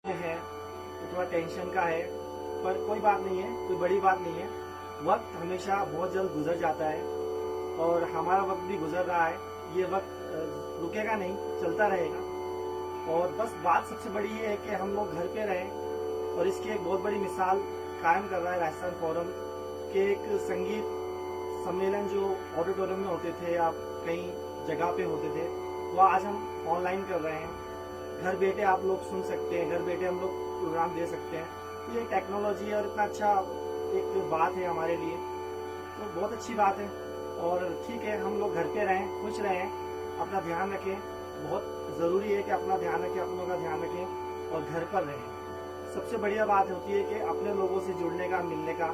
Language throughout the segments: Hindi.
है तो थोड़ा टेंशन का है, पर कोई बात नहीं है, कोई बड़ी बात नहीं है। वक्त हमेशा बहुत जल्द गुजर जाता है और हमारा वक्त भी गुजर रहा है। ये वक्त रुकेगा नहीं, चलता रहेगा। और बस बात सबसे बड़ी ये है कि हम लोग घर पे रहें, और इसकी एक बहुत बड़ी मिसाल कायम कर रहा है राजस्थान फोरम के एक संगीत सम्मेलन जो ऑडिटोरियम में होते थे या कहीं जगह पे होते थे, वो आज हम ऑनलाइन कर रहे हैं। घर बैठे आप लोग सुन सकते हैं, घर बैठे हम लोग प्रोग्राम दे सकते हैं। ये टेक्नोलॉजी और इतना अच्छा एक बात है हमारे लिए, तो बहुत अच्छी बात है। और ठीक है, हम लोग घर पे रहें, खुश रहें, अपना ध्यान रखें। बहुत ज़रूरी है कि अपना ध्यान रखें, अपनों का ध्यान रखें और घर पर रहें। सबसे बढ़िया बात होती है कि अपने लोगों से जुड़ने का, मिलने का।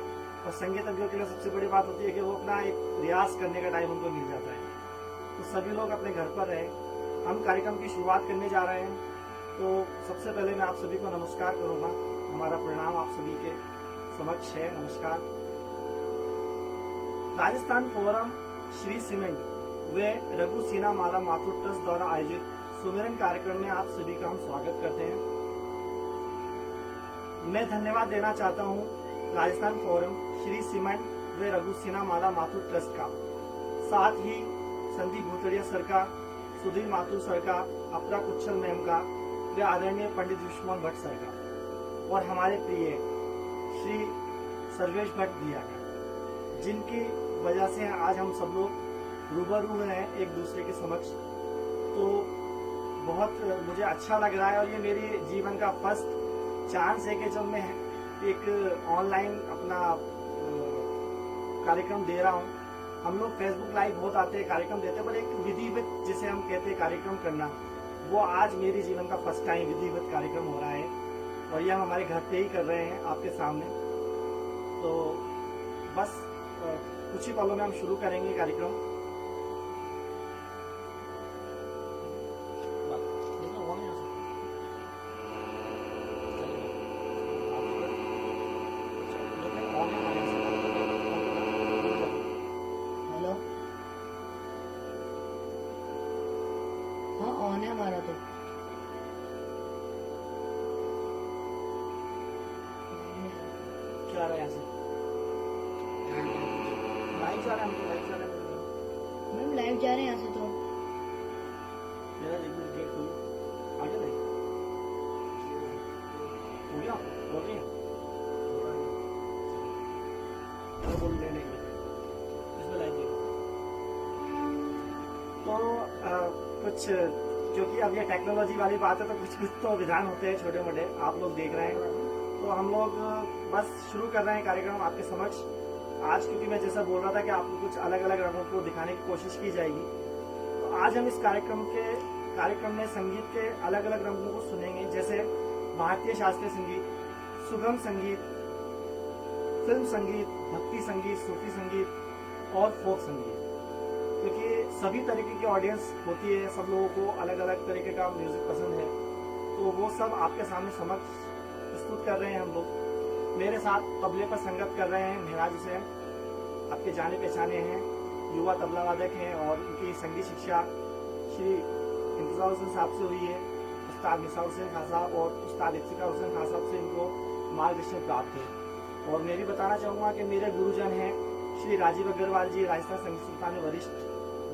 और संगीतज्ञों के लिए सबसे बड़ी बात होती है कि वो अपना एक रियाज करने का टाइम उनको मिल जाता है। तो सभी लोग अपने घर पर रहें। हम कार्यक्रम की शुरुआत करने जा रहे हैं, तो सबसे पहले मैं आप सभी को नमस्कार करूंगा। हमारा प्रणाम आप सभी के समक्ष है। नमस्कार। राजस्थान फोरम, श्री सीमेंट व रघु सिन्हा माला माथुर ट्रस्ट द्वारा आयोजित सुमिरन कार्यक्रम में आप सभी का हम स्वागत करते हैं। मैं धन्यवाद देना चाहता हूं राजस्थान फोरम, श्री सीमेंट व रघु सिन्हा माला माथुर ट्रस्ट का, साथ ही संदीप भूतड़िया सर का, सुधीर माथुर सर का, अपरा कुच्छल मैम का व आदरणीय पंडित विश्वमोहन भट्ट सर का, और हमारे प्रिय श्री सर्वेश भट्ट दिया का, जिनकी वजह से आज हम सब लोग रूबरू हैं एक दूसरे के समक्ष। तो बहुत मुझे अच्छा लग रहा है, और ये मेरी जीवन का फर्स्ट चांस है कि जब मैं एक ऑनलाइन अपना कार्यक्रम दे रहा हूँ। हम लोग फेसबुक लाइव बहुत आते हैं, कार्यक्रम देते हैं, पर एक विधिवत जिसे हम कहते हैं कार्यक्रम करना, वो आज मेरे जीवन का फर्स्ट टाइम विधिवत कार्यक्रम हो रहा है, और ये हम हमारे घर पे ही कर रहे हैं आपके सामने। तो बस कुछ ही पलों में हम शुरू करेंगे कार्यक्रम। हेलो, हाँ ऑन है हमारा तो। क्या आ रहा है यहाँ से? लाइव जा रहा है, हमको लाइव जा रहा है। मैम लाइव जा रहे हैं यहाँ से तो। मेरा देखो गेट खुल आगे नहीं हो गया, हो गया तो बोल लेने के इसमें लाइव देखो। तो कुछ, क्योंकि अब ये टेक्नोलॉजी वाली बात है, तो कुछ कुछ तो विधान होते हैं छोटे मोटे, आप लोग देख रहे हैं। तो हम लोग बस शुरू कर रहे हैं कार्यक्रम आपके समक्ष आज, क्योंकि मैं जैसा बोल रहा था कि आपको कुछ अलग अलग रंगों को दिखाने की कोशिश की जाएगी। तो आज हम इस कार्यक्रम में संगीत के अलग अलग रंगों को सुनेंगे, जैसे भारतीय शास्त्रीय संगीत, सुगम संगीत, फिल्म संगीत, भक्ति संगीत, सूफी संगीत और फोक संगीत। क्योंकि सभी तरीके की ऑडियंस होती है, सब लोगों को अलग अलग तरीके का म्यूजिक पसंद है, तो वो सब आपके सामने समक्ष प्रस्तुत कर रहे हैं हम लोग। मेरे साथ तबले पर संगत कर रहे हैं महराज हुसैन, आपके जाने पहचाने हैं, युवा तबला वादक हैं, और उनकी संगीत शिक्षा श्री इंतजार हुसैन साहब से हुई है। उस्ताद निसार हुसैन खान साहब और उस्ताद इफ्तिकार हुसैन खान साहब से इनको मार्गदर्शन प्राप्त है। और मैं भी बताना चाहूँगा कि मेरे गुरुजन हैं श्री राजीव अग्रवाल जी, राजस्थान संगीत संस्थान में वरिष्ठ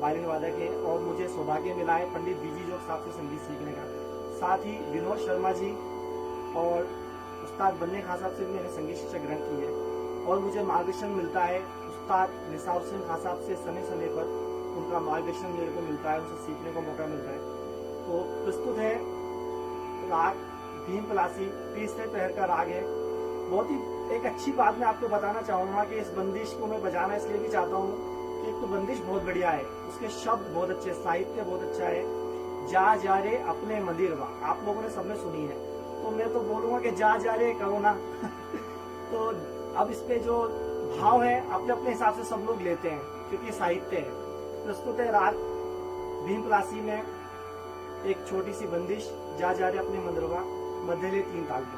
वायलिन वादक हैं, और मुझे सौभाग्य मिला है पंडित बीजी जोग साहब से संगीत सीखने का। साथ ही विनोद शर्मा जी और उस्ताद बन्ने खान साहब से भी मैंने संगीत शिक्षा ग्रहण की है, और मुझे मार्गदर्शन मिलता है उस्ताद निसार हुसैन खान साहब से। समय समय पर उनका मार्गदर्शन मेरे को मिलता है, उनसे सीखने को मौका मिलता है। तो प्रस्तुत है राग भीम पलासी, तीसरे प्रहर का राग है। बहुत ही एक अच्छी बात मैं आपको बताना चाहूंगा कि इस बंदिश को मैं बजाना इसलिए भी चाहता हूँ कि एक तो बंदिश बहुत बढ़िया है, उसके शब्द बहुत अच्छे, साहित्य बहुत अच्छा है। जा रे अपने मंदिरवा, आप लोगों ने सबने सुनी है, तो मैं तो बोलूंगा कि जा रे करो ना। तो अब इस पे जो भाव है अपने अपने हिसाब से सब लोग लेते हैं, क्योंकि साहित्य है। प्रस्तुत है राग भीम पलासी में एक छोटी सी बंदिश, जा रे अपने मंदिरवा, मध्यले 3 ताल में।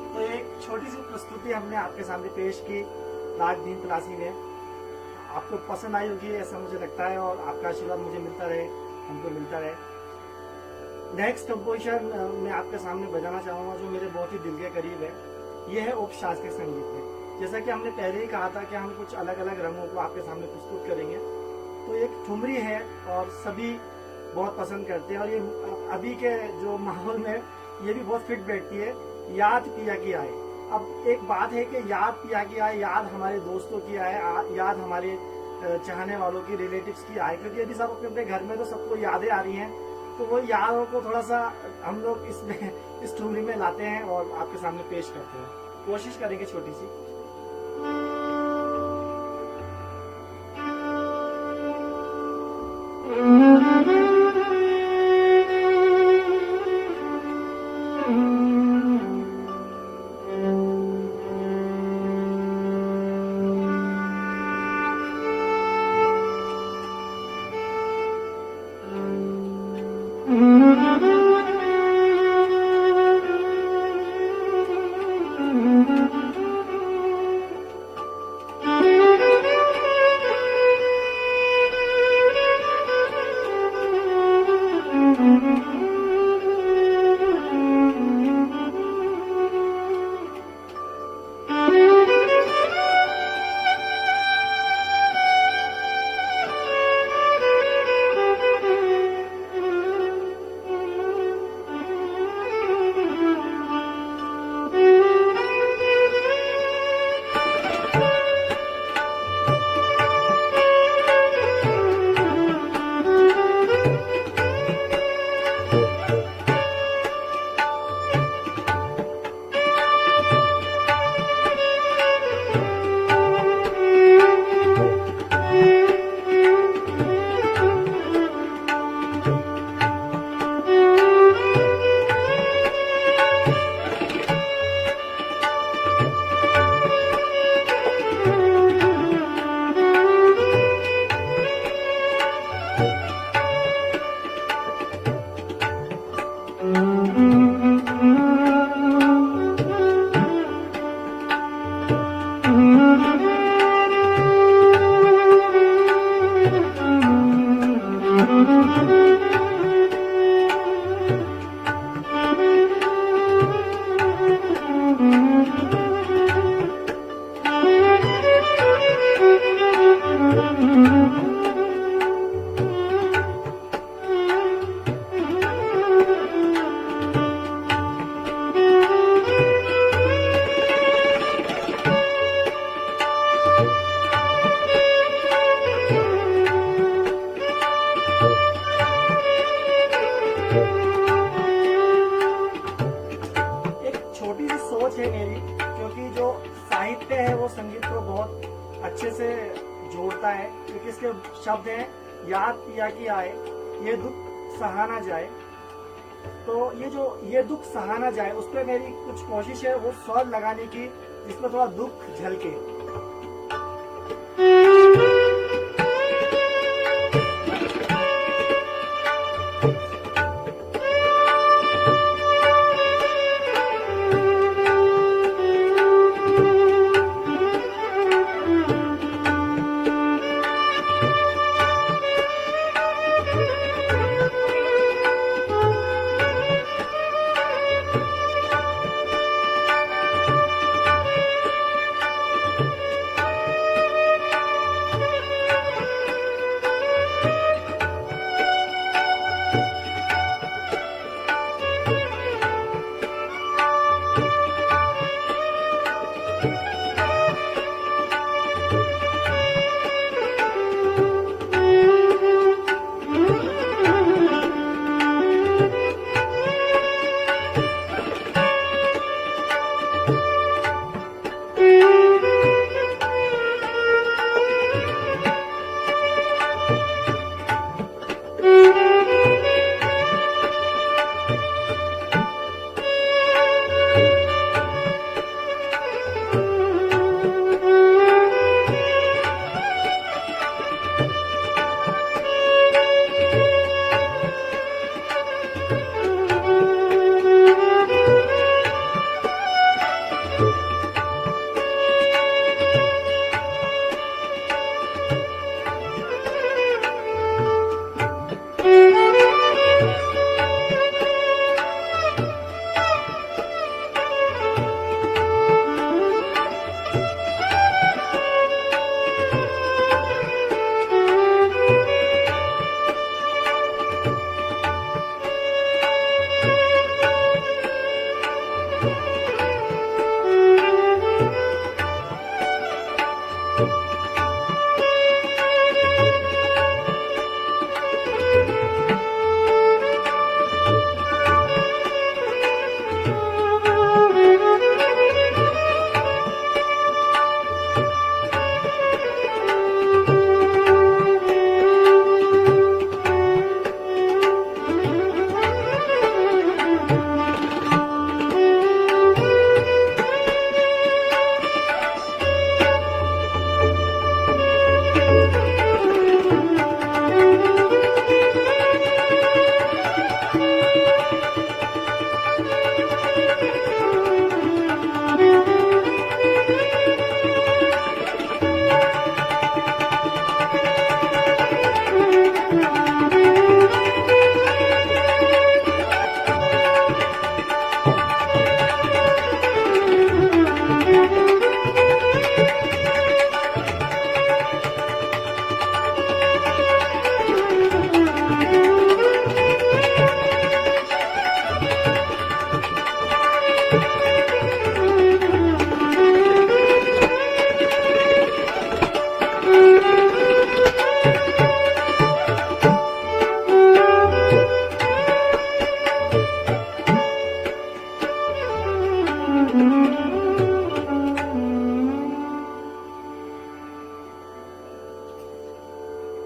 तो एक छोटी सी प्रस्तुति हमने आपके सामने पेश की नाग दीन तलाशी में। आपको पसंद आई होगी ऐसा मुझे लगता है, और आपका आशीर्वाद मुझे मिलता रहे, हमको मिलता रहे। नेक्स्ट कंपोजिशन मैं आपके सामने बजाना चाहूंगा जो मेरे बहुत ही दिल के करीब है। यह है उपशास्त्रीय संगीत में। जैसा कि हमने पहले ही कहा था कि हम कुछ अलग अलग रंगों को आपके सामने प्रस्तुत करेंगे। तो एक ठुमरी है और सभी बहुत पसंद करते हैं, और ये अभी के जो माहौल में ये भी बहुत फिट बैठती है। याद पिया की आए। अब एक बात है कि याद पिया की आए, याद हमारे दोस्तों की आए, याद हमारे चाहने वालों की, रिलेटिव्स की आए, क्योंकि यदि सब अपने अपने घर में तो सबको यादें आ रही हैं, तो वो यादों को थोड़ा सा हम लोग इसमें इस ठुमरी में लाते हैं और आपके सामने पेश करते हैं। कोशिश करेंगे छोटी सी। सोच है मेरी, क्योंकि जो साहित्य है वो संगीत को बहुत अच्छे से जोड़ता है, क्योंकि इसके शब्द हैं याद पिया की आए, ये दुख सहाना जाए। तो ये दुख सहाना जाए, उस पर मेरी कुछ कोशिश है वो स्वर लगाने की, जिसमें थोड़ा दुख झलके।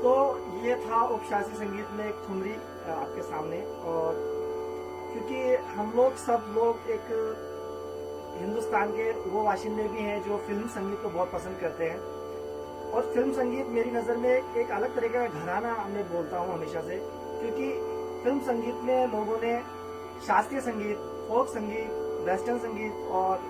तो ये था उपशासी संगीत में एक ठुमरी आपके सामने। और क्योंकि हम लोग सब लोग एक हिंदुस्तान के वो बाशिंदे भी हैं जो फिल्म संगीत को बहुत पसंद करते हैं, और फिल्म संगीत मेरी नज़र में एक अलग तरह का घराना मैं बोलता हूँ हमेशा से, क्योंकि फिल्म संगीत में लोगों ने शास्त्रीय संगीत, फोक संगीत, वेस्टर्न संगीत और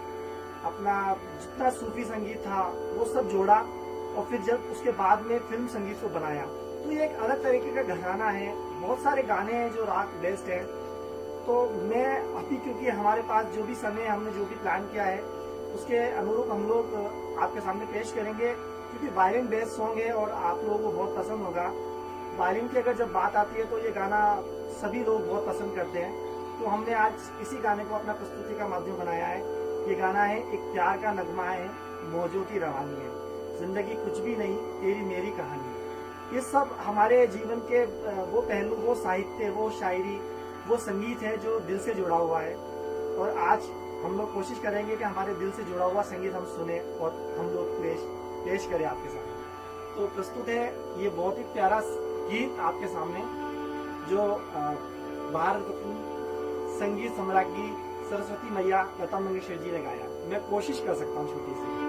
अपना जितना सूफी संगीत था वो सब जोड़ा, और फिर जब उसके बाद में फिल्म संगीत को बनाया। तो ये एक अलग तरीके का घराना है, बहुत सारे गाने हैं जो राग बेस्ड हैं। तो मैं अभी, क्योंकि हमारे पास जो भी समय हमने जो भी प्लान किया है उसके अनुरूप हम लोग आपके सामने पेश करेंगे, क्योंकि वायलिन बेस्ड सॉन्ग है और आप लोगों को बहुत पसंद होगा। वायलिन की अगर जब बात आती है तो ये गाना सभी लोग बहुत पसंद करते हैं। तो हमने आज इसी गाने को अपना प्रस्तुति का माध्यम बनाया है। ये गाना है एक प्यार का नगमा है, मौजों की रवानी है, जिंदगी कुछ भी नहीं तेरी मेरी कहानी। ये सब हमारे जीवन के वो पहलू, वो साहित्य, वो शायरी, वो संगीत है जो दिल से जुड़ा हुआ है। और आज हम लोग कोशिश करेंगे कि हमारे दिल से जुड़ा हुआ संगीत हम सुने और हम लोग पेश करें आपके सामने। तो प्रस्तुत है ये बहुत ही प्यारा गीत आपके सामने, जो भारत रत्न संगीत सम्राज्ञी सरस्वती मैया लता मंगेशकर जी ने गाया। मैं कोशिश कर सकता हूँ छोटी सी।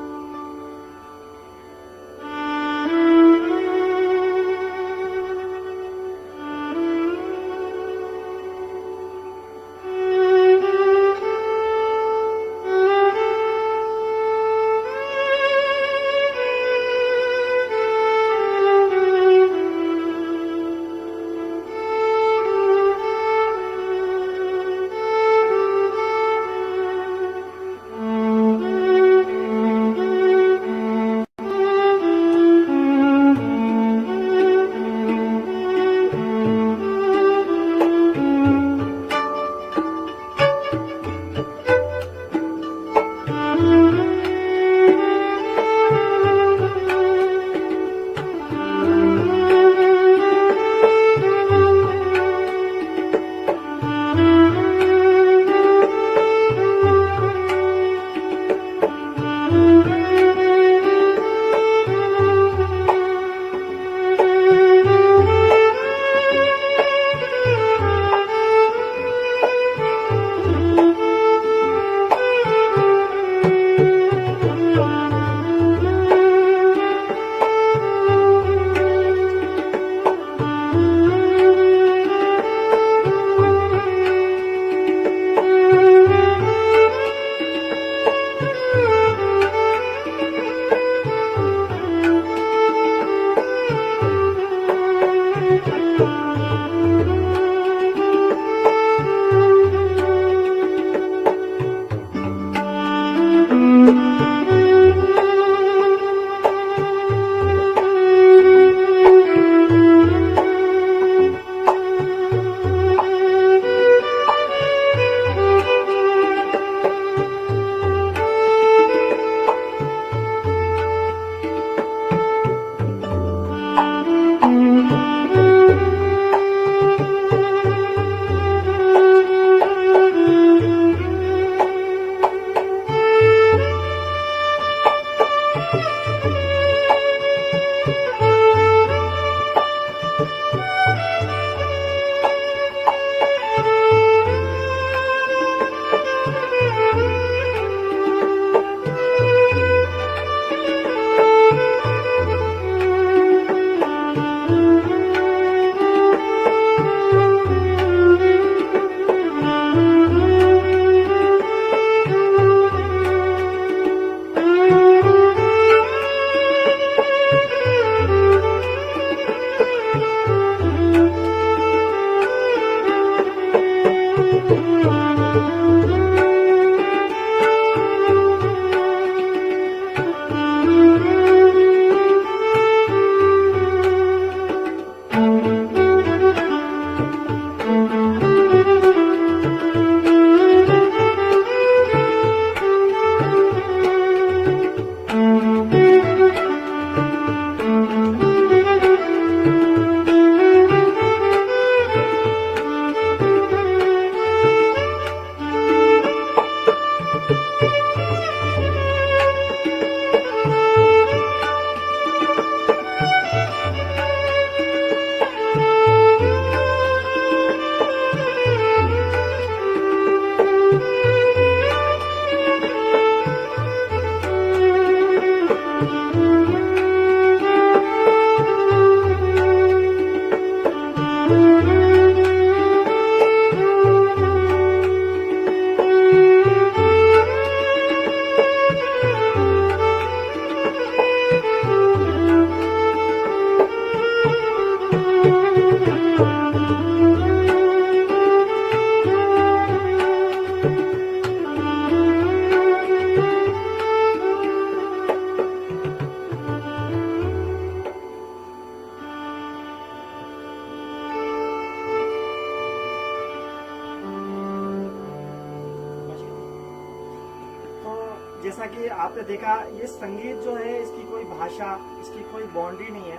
जैसा कि आपने देखा, ये संगीत जो है इसकी कोई भाषा, इसकी कोई बाउंड्री नहीं है।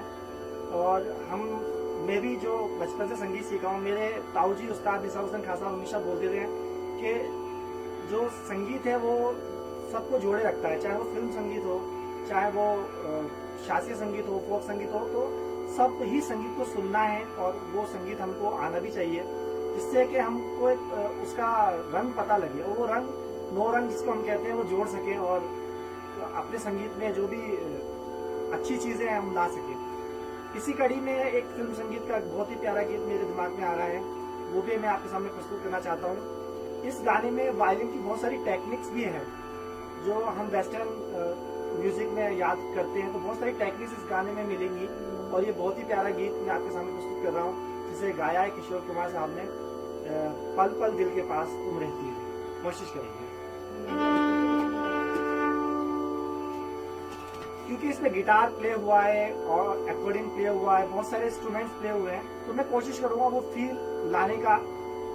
और मैं भी जो बचपन से संगीत सीखा हूँ, मेरे ताऊ जी उस्ताद निसार हुसैन खान साहब हमेशा बोलते थे कि जो संगीत है वो सबको जोड़े रखता है, चाहे वो फिल्म संगीत हो, चाहे वो शास्त्रीय संगीत हो, फोक संगीत हो, तो सब ही संगीत को सुनना है और वो संगीत हमको आना भी चाहिए, जिससे कि हमको एक उसका रंग पता लगे और वो रंग, नौ रंग जिसको हम कहते हैं, वो जोड़ सके और अपने संगीत में जो भी अच्छी चीजें हैं हम ला सके। इसी कड़ी में एक फिल्म संगीत का बहुत ही प्यारा गीत मेरे दिमाग में आ रहा है, वो भी मैं आपके सामने प्रस्तुत करना चाहता हूँ। इस गाने में वायलिन की बहुत सारी टेक्निक्स भी हैं जो हम वेस्टर्न म्यूजिक में याद करते हैं, तो बहुत सारी टेक्निक्स इस गाने में मिलेंगी और ये बहुत ही प्यारा गीत मैं आपके सामने प्रस्तुत कर रहा हूँ, जिसे गाया है किशोर कुमार साहब ने। पल पल दिल के पास तुम रहती है, कोशिश करेंगे। क्योंकि इसमें गिटार प्ले हुआ है और एक्कॉर्डियन प्ले हुआ है, बहुत सारे इंस्ट्रूमेंट्स प्ले हुए हैं, तो मैं कोशिश करूंगा वो फील लाने का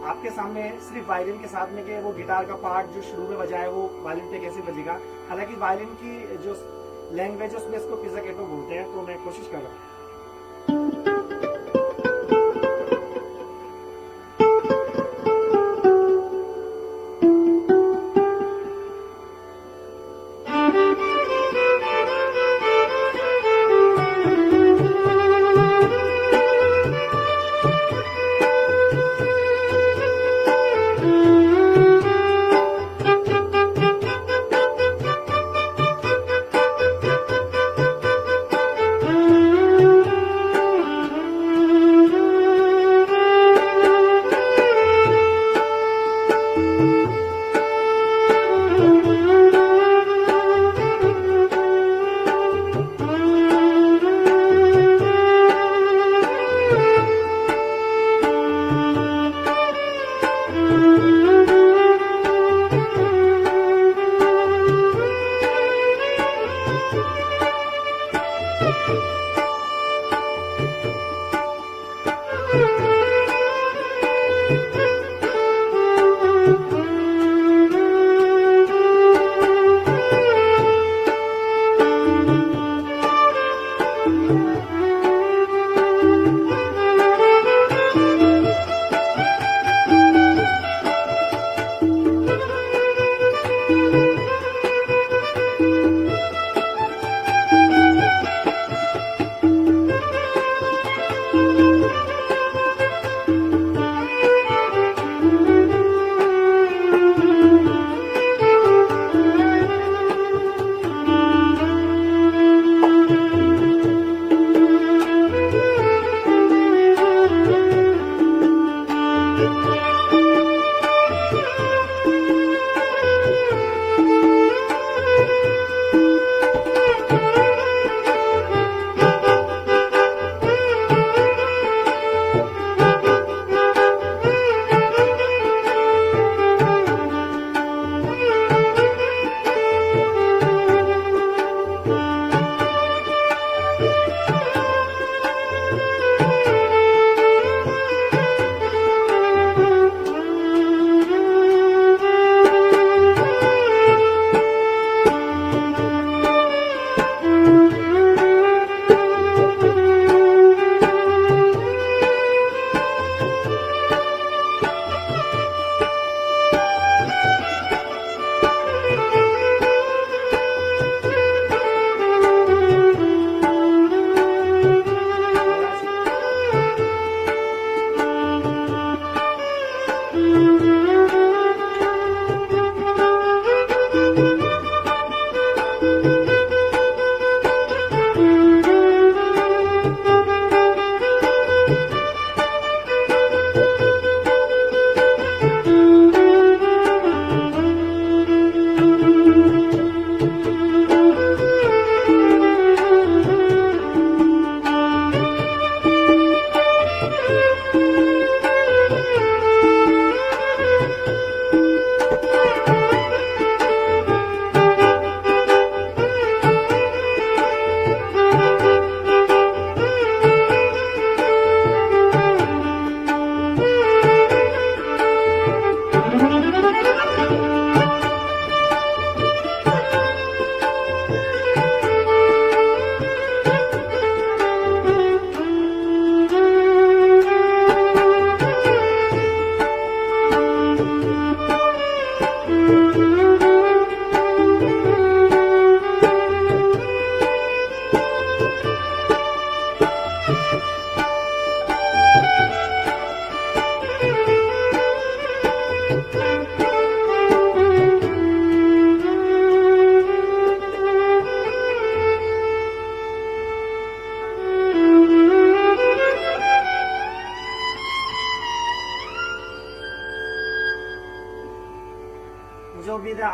आपके सामने सिर्फ वायलिन के साथ में, कि वो गिटार का पार्ट जो शुरू में बजा है वो वायलिन पे कैसे बजेगा। हालांकि वायलिन की जो लैंग्वेज है उसमें इसको पिज़्ज़ाकेटो बोलते हैं, तो मैं कोशिश कर रहा हूँ।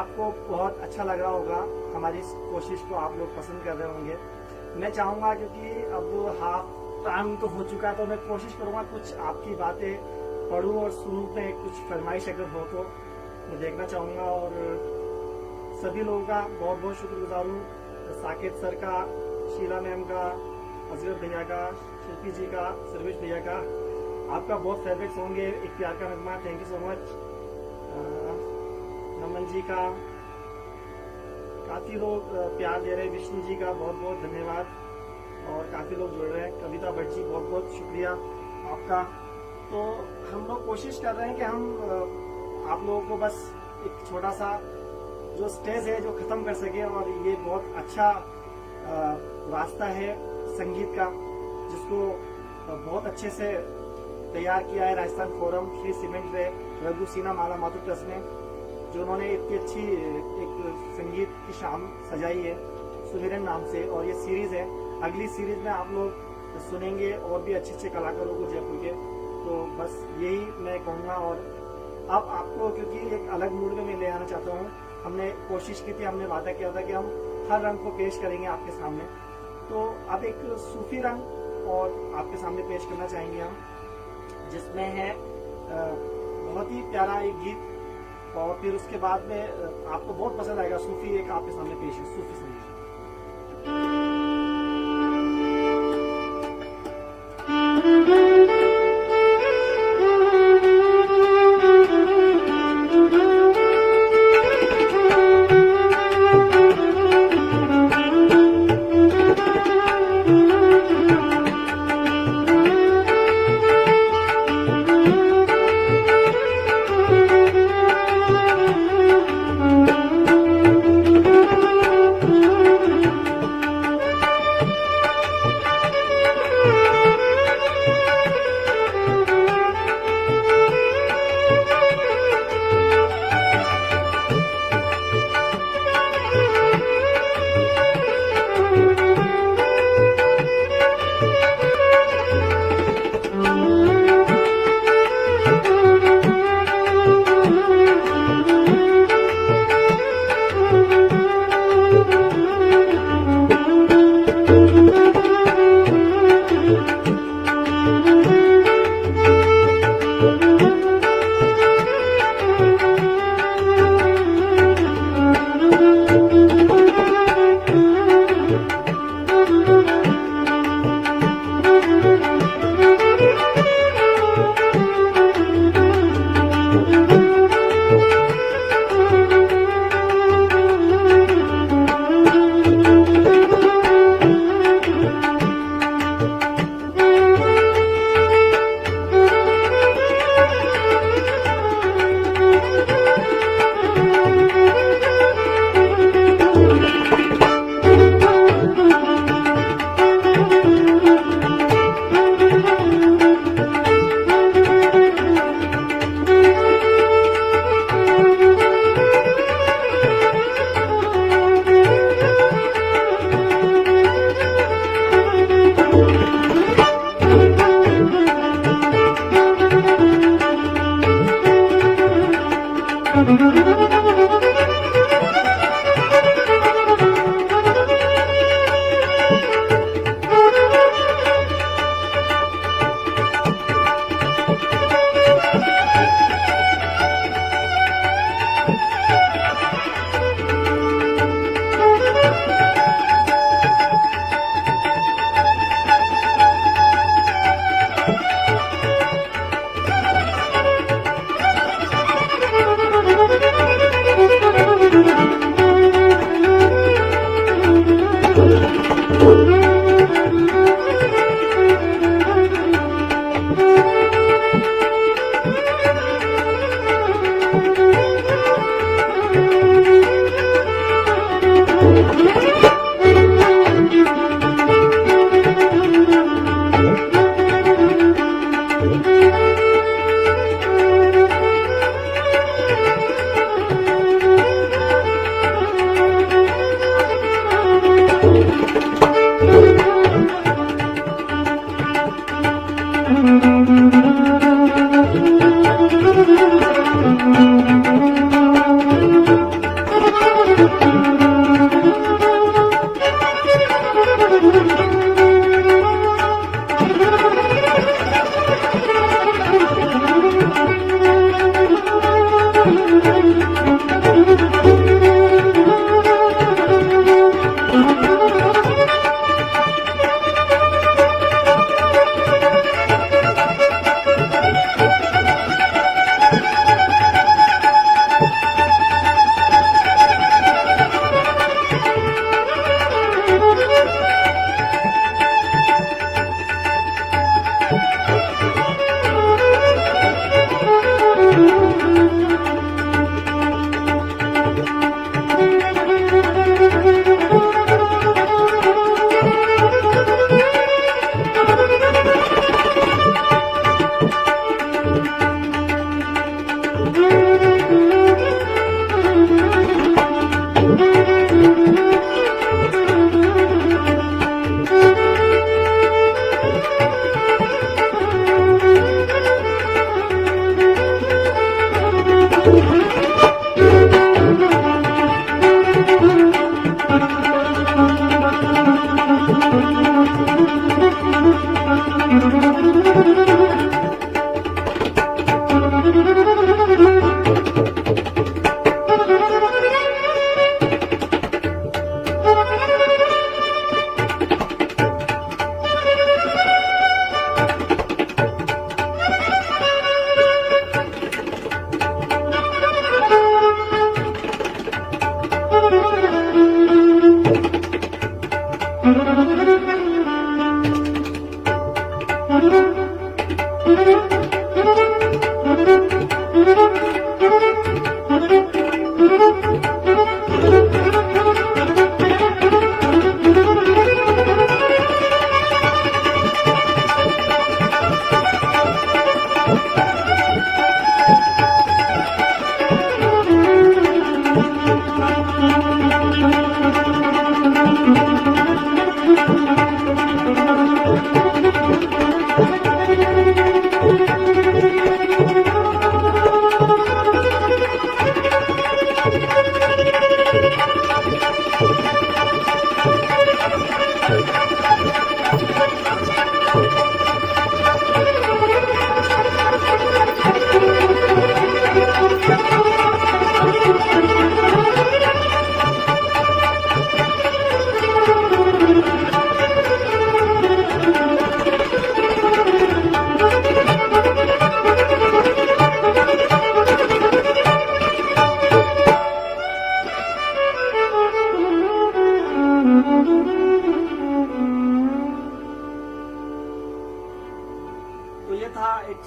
आपको बहुत अच्छा लग रहा होगा, हमारी इस कोशिश को आप लोग पसंद कर रहे होंगे। मैं चाहूँगा क्योंकि अब हाफ टाइम तो हो चुका है, तो मैं कोशिश करूँगा कुछ आपकी बातें पढ़ूँ और सुनूँ में कुछ फरमाइश अगर हो तो मैं देखना चाहूँगा। और सभी लोगों का बहुत बहुत शुक्रगुजार हूँ, साकेत सर का, शीला मैम का, असगर भैया का, शिल्पी जी का, सर्वेश भैया का। आपका बहुत फेवरेट सॉन्ग है एक प्यार का नगमा, थैंक यू सो मच। नमन जी का, काफी लोग प्यार दे रहे हैं, विष्णु जी का बहुत बहुत धन्यवाद, और काफी लोग जुड़ रहे हैं। कविता भट्ट जी बहुत बहुत शुक्रिया आपका। तो हम लोग कोशिश कर रहे हैं कि हम आप लोगों को बस एक छोटा सा जो स्टेज है जो खत्म कर सके, और ये बहुत अच्छा रास्ता है संगीत का, जिसको बहुत अच्छे से तैयार किया है राजस्थान फोरम श्री सीमेंट वे रघु सिन्हा माला माथुर ट्रस्ट ने, जो उन्होंने इतनी अच्छी एक संगीत की शाम सजाई है सुमिरन नाम से। और ये सीरीज है, अगली सीरीज में आप लोग सुनेंगे और भी अच्छे अच्छे कलाकारों को जयपुर के। तो बस यही मैं कहूँगा। और अब आपको क्योंकि एक अलग मूड में मैं ले आना चाहता हूँ, हमने कोशिश की थी, हमने वादा किया था कि हम हर रंग को पेश करेंगे आपके सामने। तो अब एक सूफी रंग और आपके सामने पेश करना चाहेंगे हम, जिसमें है बहुत ही प्यारा एक गीत, और फिर उसके बाद में आपको बहुत पसंद आएगा सूफी एक आपके सामने पेश है, सूफी संगीत।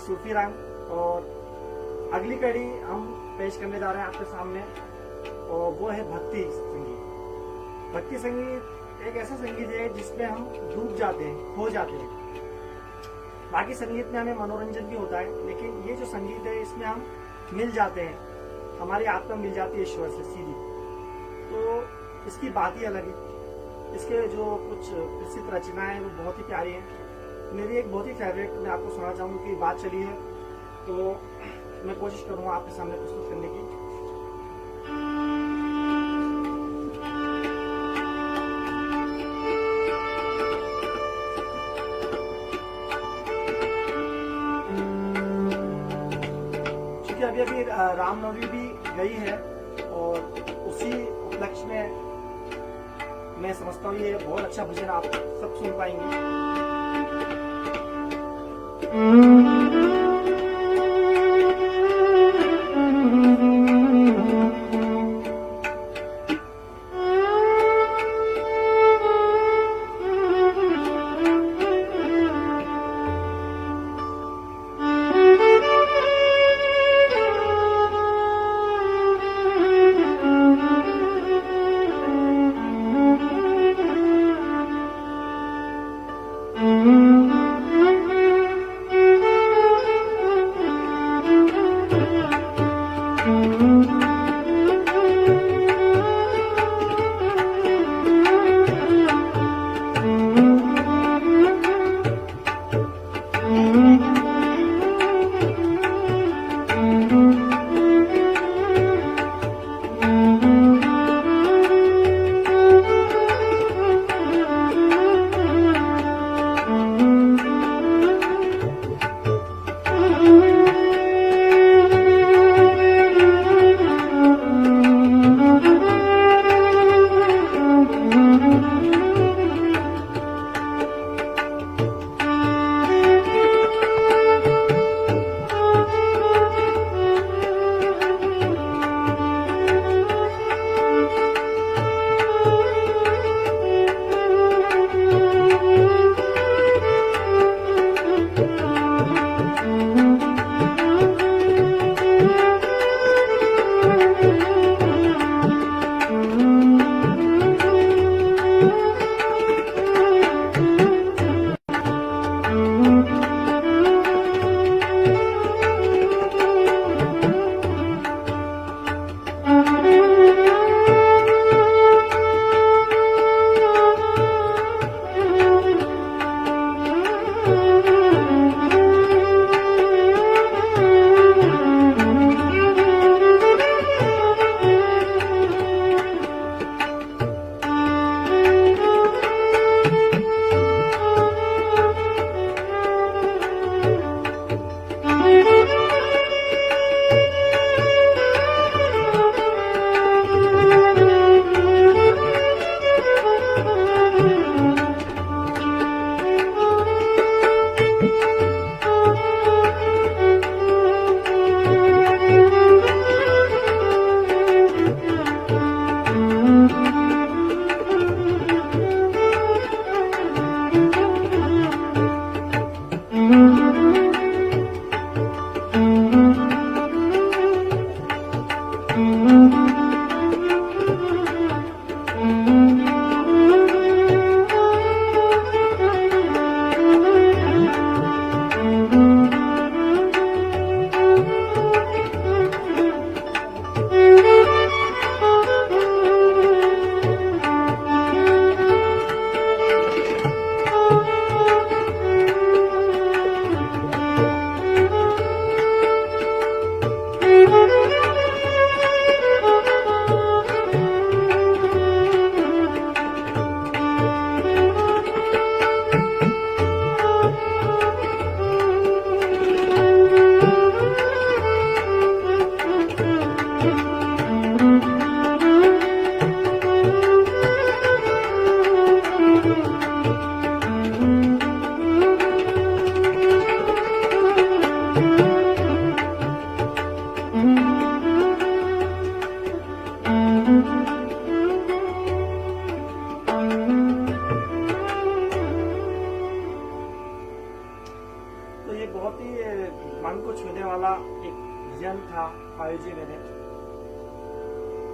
सूफी रंग। और अगली कड़ी हम पेश करने जा रहे हैं आपके सामने, और वो है भक्ति संगीत। भक्ति संगीत एक ऐसा संगीत है जिसमें हम डूब जाते हैं, खो जाते हैं। बाकी संगीत में हमें मनोरंजन भी होता है, लेकिन ये जो संगीत है इसमें हम मिल जाते हैं, हमारी आत्मा मिल जाती है ईश्वर से सीधी। तो इसकी बात ही अलग है। इसके जो कुछ प्रसिद्ध रचनाएं हैं वो बहुत ही प्यारी हैं। मेरी एक बहुत ही फेवरेट मैं आपको सुनाना चाहूँगा कि बात चली है, तो मैं कोशिश करूँगा आपके सामने प्रस्तुत करने की। क्योंकि अभी अभी रामनवमी भी गई है, और उसी उपलक्ष्य में मैं समझता हूँ ये बहुत अच्छा भजन आप सब सुन पाएंगे।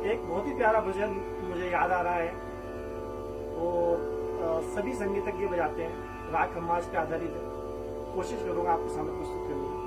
एक बहुत ही प्यारा भजन मुझे याद आ रहा है। वो सभी संगीतज्ञ बजाते हैं, राग खम्माज पे आधारित है। कोशिश करूंगा आपके सामने प्रस्तुत करने की।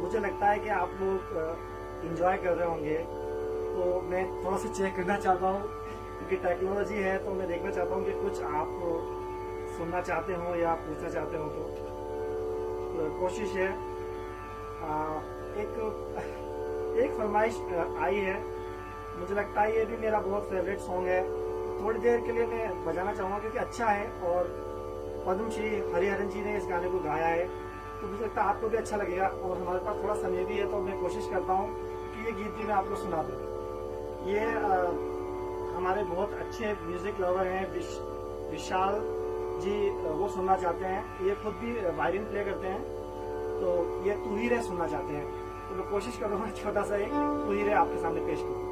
मुझे लगता है कि आप लोग इंजॉय कर रहे होंगे, तो मैं थोड़ा सा चेक करना चाहता हूँ क्योंकि टेक्नोलॉजी है, तो मैं देखना चाहता हूँ कि कुछ आप सुनना चाहते हो या पूछना चाहते हो। तो कोशिश है। एक फरमाइश आई है, मुझे लगता है ये भी मेरा बहुत फेवरेट सॉन्ग है। थोड़ी देर के लिए मैं बजाना चाहूँगा क्योंकि अच्छा है और पद्मश्री हरिहरन जी ने इस गाने को गाया है, तो मुझे लगता है आपको भी अच्छा लगेगा। और हमारे पास थोड़ा समय भी है, तो मैं कोशिश करता हूँ कि ये गीत भी मैं आपको सुना दूँ। ये हमारे बहुत अच्छे म्यूजिक लवर हैं विशाल जी, वो सुनना चाहते हैं। ये खुद भी वायलिन प्ले करते हैं, तो ये तू ही रे सुनना चाहते हैं। तो मैं कोशिश करूँगा छोटा सा एक तू ही रे आपके सामने पेश करूँ।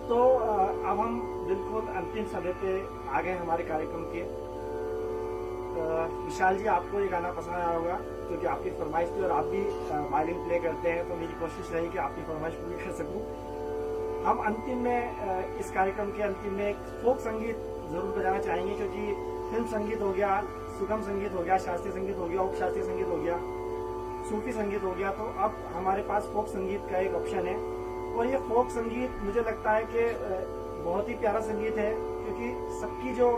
तो अब हम बिल्कुल अंतिम समय पे आ गए हमारे कार्यक्रम के। विशाल जी, आपको ये गाना पसंद आया होगा क्योंकि आपकी फरमाइश थी और आप भी वायलिन प्ले करते हैं, तो मेरी कोशिश रही कि आपकी फरमाइश पूरी कर सकूं। हम अंतिम में इस कार्यक्रम के अंतिम में एक फोक संगीत जरूर बजाना चाहेंगे, क्योंकि फिल्म संगीत हो गया, सुगम संगीत हो गया, शास्त्रीय संगीत हो गया, उप शास्त्रीय संगीत हो गया, सूफी संगीत हो गया, तो अब हमारे पास फोक संगीत का एक ऑप्शन है। और ये फोक संगीत मुझे लगता है कि बहुत ही प्यारा संगीत है, क्योंकि सबकी जो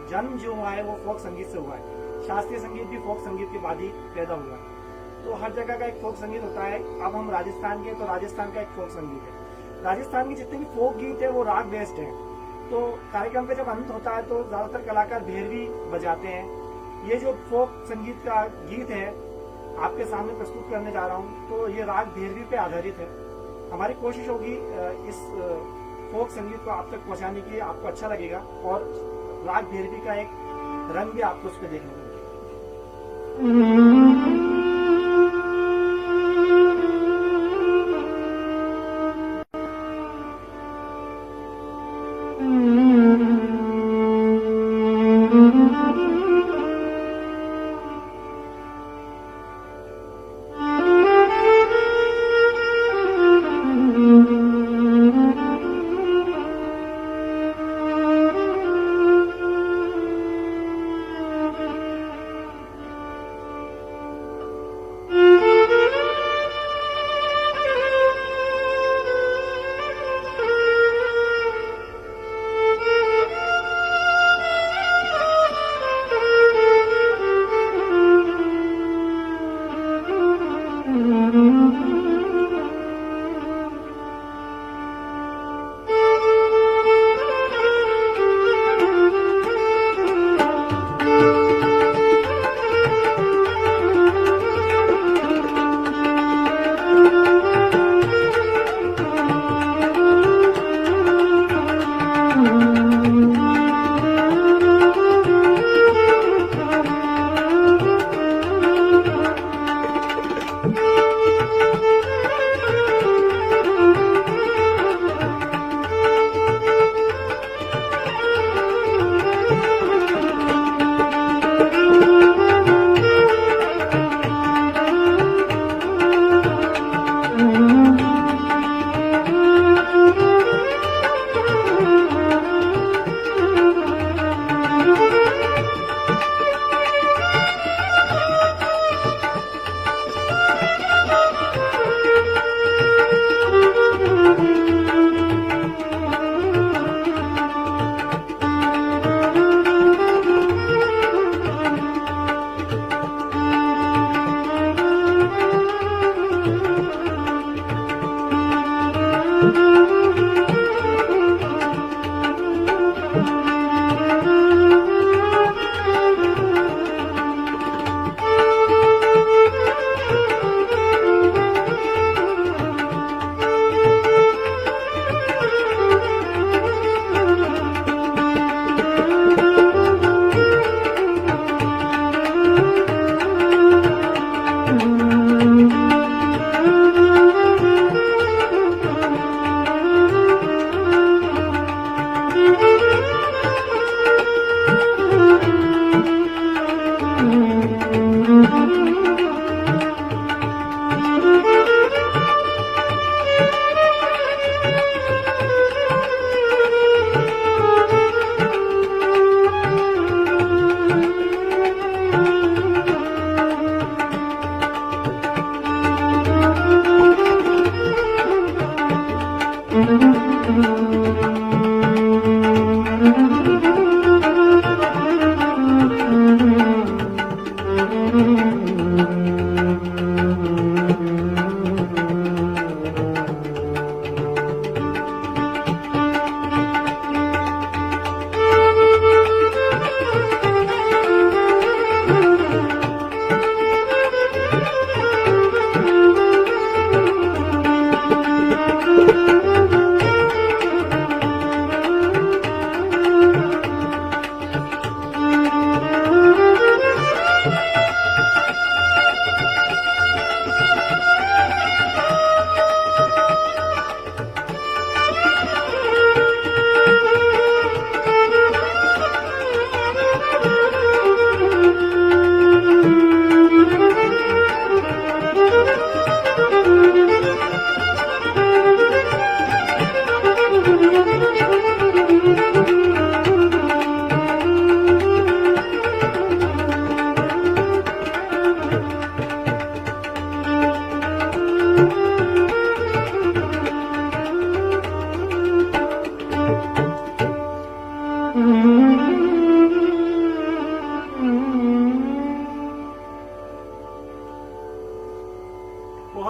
जन्म जो हुआ है वो फोक संगीत से हुआ है। शास्त्रीय संगीत भी फोक संगीत के बाद ही पैदा हुआ है, तो हर जगह का एक फोक संगीत होता है। अब हम राजस्थान के, तो राजस्थान का एक फोक संगीत है। राजस्थान के जितने भी फोक गीत है वो राग बेस्ड है। तो कार्यक्रम पे जब अंत होता है तो ज्यादातर कलाकार भैरवी बजाते हैं। ये जो फोक संगीत का गीत है आपके सामने प्रस्तुत करने जा रहा हूँ, तो ये राग भैरवी पे आधारित है। हमारी कोशिश होगी इस फोक संगीत को आप तक पहुंचाने की, आपको अच्छा लगेगा और राग भैरवी का एक रंग भी आपको उस पर देखने को मिलेगा।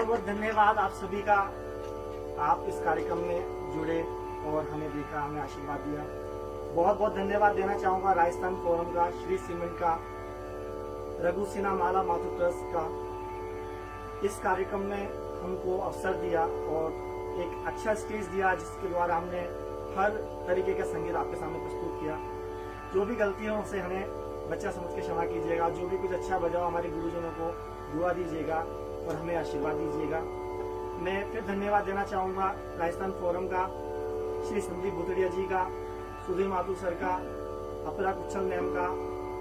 बहुत बहुत धन्यवाद आप सभी का। आप इस कार्यक्रम में जुड़े और हमें देखा, हमें आशीर्वाद दिया। बहुत बहुत धन्यवाद देना चाहूंगा राजस्थान फोरम का, श्री सीमेंट का, रघु सिन्हा माला माथुर ट्रस्ट का। इस कार्यक्रम में हमको अवसर दिया और एक अच्छा स्टेज दिया जिसके द्वारा हमने हर तरीके का संगीत आपके सामने प्रस्तुत किया। जो भी गलती हो उसे हमें बच्चा समझ के क्षमा कीजिएगा। जो भी कुछ अच्छा बजाओ हमारे गुरुजनों को दुआ दीजिएगा और हमें आशीर्वाद दीजिएगा। मैं फिर धन्यवाद देना चाहूंगा राजस्थान फोरम का, श्री संदीप भुतड़िया जी का, सुधीर माथुर सर का, अपरा कुच्छल मैम का,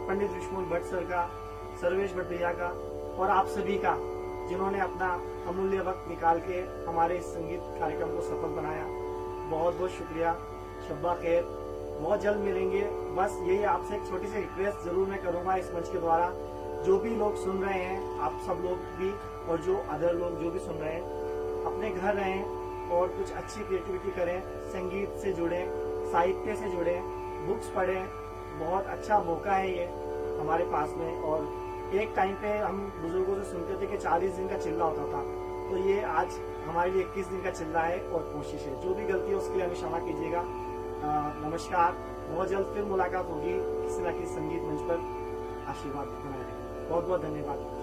पंडित विष्णु भट्ट सर का, सर्वेश भट्ट भैया का और आप सभी का जिन्होंने अपना अमूल्य वक्त निकाल के हमारे इस संगीत कार्यक्रम को सफल बनाया। बहुत बहुत शुक्रिया। शब्बा खैर, बहुत जल्द मिलेंगे। बस यही आपसे एक छोटी सी रिक्वेस्ट जरूर मैं करूंगा इस मंच के द्वारा, जो भी लोग सुन रहे हैं, आप सब लोग भी और जो अदर लोग जो भी सुन रहे हैं, अपने घर रहें और कुछ अच्छी क्रिएटिविटी करें, संगीत से जुड़ें, साहित्य से जुड़ें, बुक्स पढ़ें। बहुत अच्छा मौका है ये हमारे पास में। और एक टाइम पे हम बुजुर्गों से सुनते थे कि 40 दिन का चिल्ला होता था, तो ये आज हमारे लिए 21 दिन का चिल्ला है और कोशिश है। जो भी गलती है उसके लिए हमें क्षमा कीजिएगा। नमस्कार। बहुत जल्द फिर मुलाकात होगी किसी न किसी संगीत मंच पर। आशीर्वाद बनाए रखें। बहुत बहुत धन्यवाद।